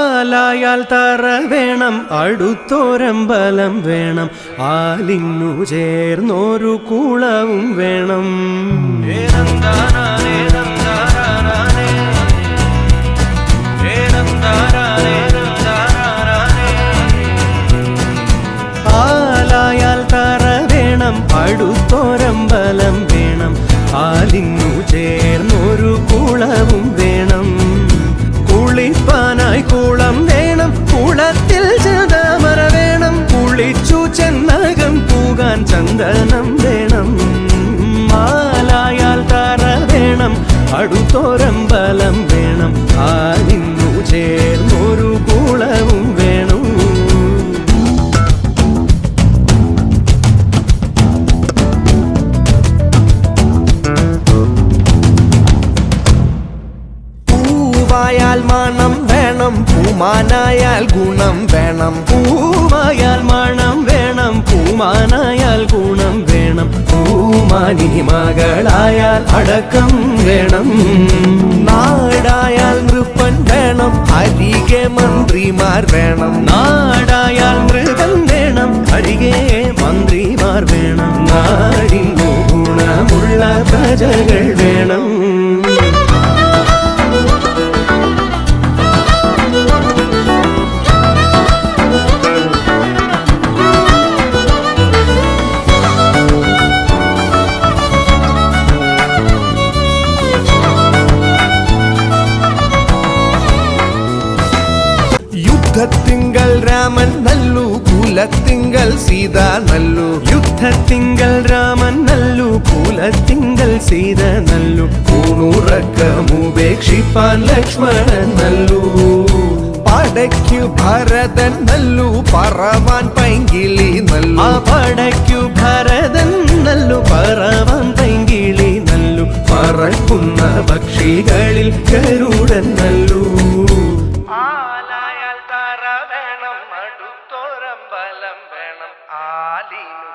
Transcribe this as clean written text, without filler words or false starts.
ആലായാൽ തറ വേണം, അടുത്തോരമ്പലം വേണം, ആലിന്നു ചേർന്നൊരു കുളവും വേണം. ആലായാൽ തറ വേണം, അടുത്തോരമ്പലം വേണം, ആലിന്നു ചേർന്നൊരു കുളവും വേണം. കുളിപ്പാനായി കുളം വേണം, കുളത്തിൽ ചന്ദമര വേണം, കുളിച്ചു ചെന്നകം പൂകാൻ ചന്ദനം വേണം. ആലായാൽ തറ വേണം, അടുത്തോരമ്പലം വേണം, ആലിന്നു ചേർന്നൊരു കുളവും വേണം. പൂവായാൽ മണം വേണം, പൂമാനായാൽ ഗുണം വേണം, പൂവായാൽ മണം വേണം, പൂമാനായാൽ ഗുണം വേണം, പൂമാനി മകളായാൽ അടക്കം വേണം. നാടായാൽ നൃപ്പൻ വേണം, അരികെ മന്ത്രിമാർ വേണം, നാടായാൽ മൃഗം വേണം, അരികെ മന്ത്രിമാർ വേണം, നാടിനു ഗുണമുള്ള പ്രജകൾ വേണം. യുദ്ധത്തിങ്കൽ രാമൻ നല്ലു, കുലത്തിങ്കൽ സീത നല്ലു, യുദ്ധത്തിങ്കൽ രാമൻ നല്ലു, കുലത്തിങ്കൽ സീത നല്ലു, ൂണുറക്കമുപേക്ഷിപ്പാൻ ലക്ഷ്മണൻ നല്ലു. പടയ്ക്കു ഭരതൻ നല്ലു, പറവാൻ പൈങ്കിളി നല്ലു, ആ പടയ്ക്കു ഭരതൻ നല്ലു, പറവാൻ പൈങ്കിളി നല്ലു, പറക്കുന്ന പക്ഷികളിൽ ഗരുഡൻ നല്ലു. ആലായാൽ തറ വേണം, അടുത്തോരമ്പലം വേണം, ആലിനു